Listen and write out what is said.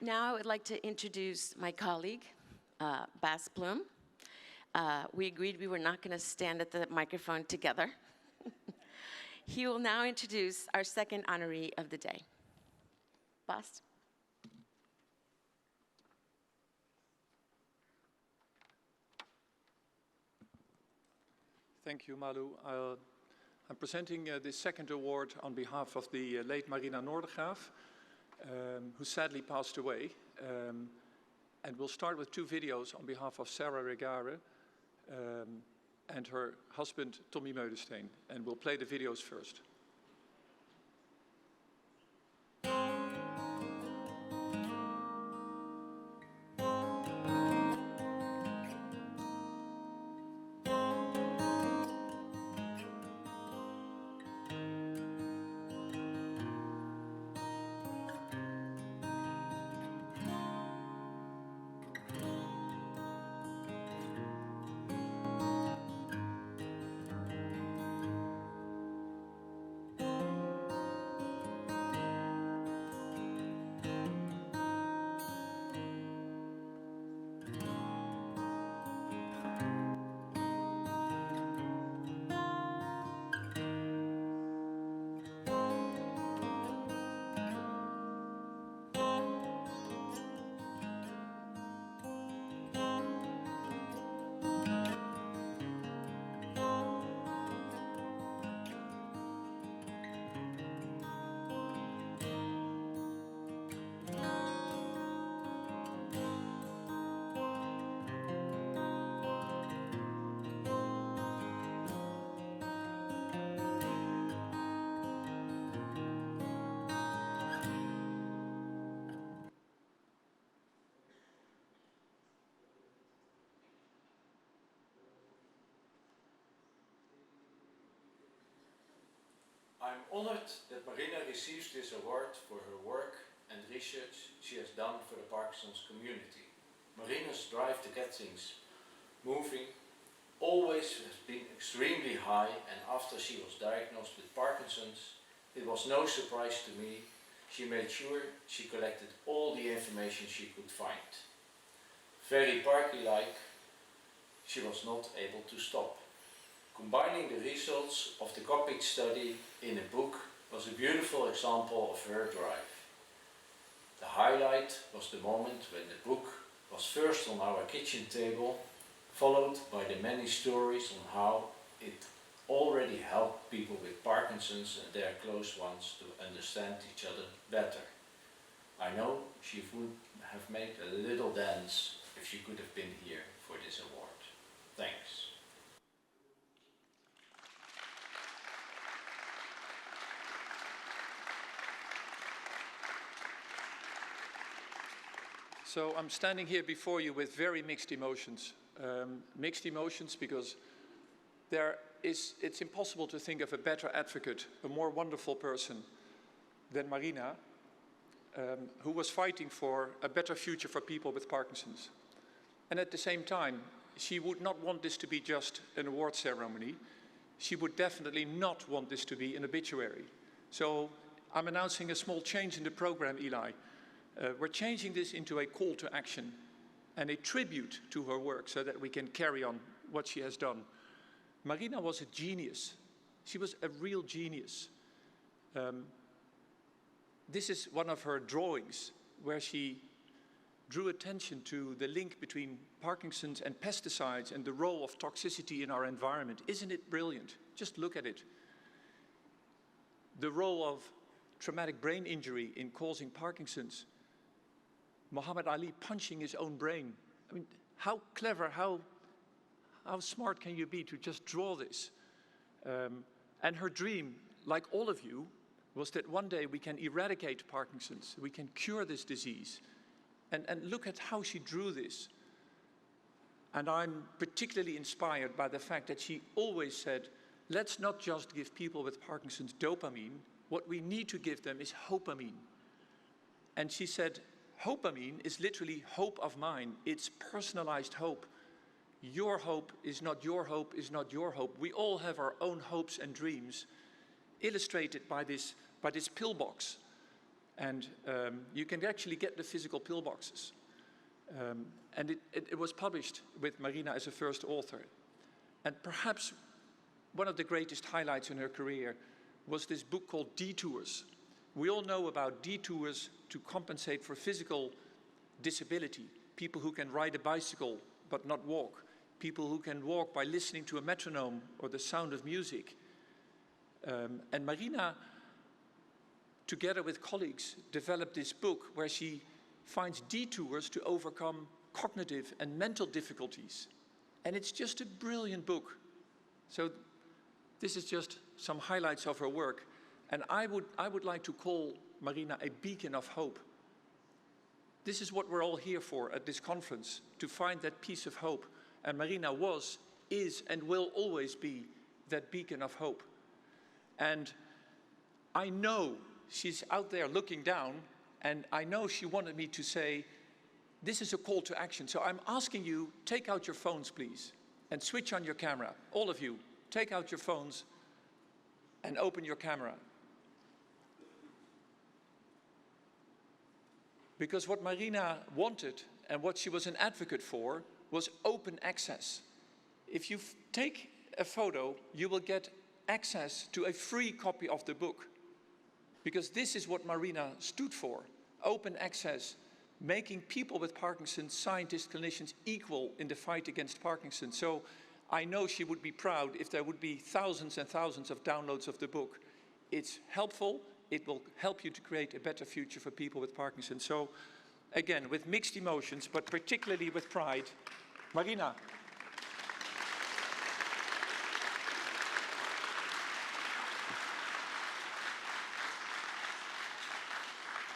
Now I would like to introduce my colleague, Bas Bloem. We agreed we were not going to stand at the microphone together. He will now introduce our second honoree of the day. Bas? Thank you, Malu. I'm presenting this second award on behalf of the late Marina Noordegraaf, who sadly passed away. And we'll start with two videos on behalf of Sarah Regare and her husband, Tommy Meudensteen. And we'll play the videos first. I'm honored that Marina receives this award for her work and research she has done for the Parkinson's community. Marina's drive to get things moving always has been extremely high, and after she was diagnosed with Parkinson's, it was no surprise to me. She made sure she collected all the information she could find. Very Parky-like, she was not able to stop. Combining the results of the copied study in a book was a beautiful example of her drive. The highlight was the moment when the book was first on our kitchen table, followed by the many stories on how it already helped people with Parkinson's and their close ones to understand each other better. I know she would have made a little dance if she could have been here for this award. Thanks. So I'm standing here before you with very mixed emotions. Mixed emotions because it's impossible to think of a better advocate, a more wonderful person than Marina, who was fighting for a better future for people with Parkinson's. And at the same time, she would not want this to be just an award ceremony. She would definitely not want this to be an obituary. So I'm announcing a small change in the program, Eli. We're changing this into a call to action and a tribute to her work so that we can carry on what she has done. Marina was a genius. She was a real genius. This is one of her drawings where she drew attention to the link between Parkinson's and pesticides and the role of toxicity in our environment. Isn't it brilliant? Just look at it. The role of traumatic brain injury in causing Parkinson's. Muhammad Ali punching his own brain. I mean, how clever, how smart can you be to just draw this? And her dream, like all of you, was that one day we can eradicate Parkinson's, we can cure this disease. And look at how she drew this. And I'm particularly inspired by the fact that she always said, let's not just give people with Parkinson's dopamine, what we need to give them is hopamine. And she said, hopamine is literally hope of mine. It's personalized hope. Your hope is not your hope, is not your hope. We all have our own hopes and dreams, illustrated by this pillbox. And you can actually get the physical pillboxes. And it was published with Marina as a first author. And perhaps one of the greatest highlights in her career was this book called Detours. We all know about detours to compensate for physical disability. People who can ride a bicycle but not walk. People who can walk by listening to a metronome or the sound of music. And Marina, together with colleagues, developed this book where she finds detours to overcome cognitive and mental difficulties. And it's just a brilliant book. So this is just some highlights of her work. And I would like to call Marina a beacon of hope. This is what we're all here for at this conference, to find that piece of hope. And Marina was, is, and will always be that beacon of hope. And I know she's out there looking down, and I know she wanted me to say, this is a call to action. So I'm asking you, take out your phones, please, and switch on your camera. All of you, take out your phones and open your camera. Because what Marina wanted and what she was an advocate for was open access. If you take a photo, you will get access to a free copy of the book. Because this is what Marina stood for, open access, making people with Parkinson's, scientists, clinicians, equal in the fight against Parkinson's. So I know she would be proud if there would be thousands and thousands of downloads of the book. It's helpful. It will help you to create a better future for people with Parkinson's. So again, with mixed emotions, but particularly with pride, Marina.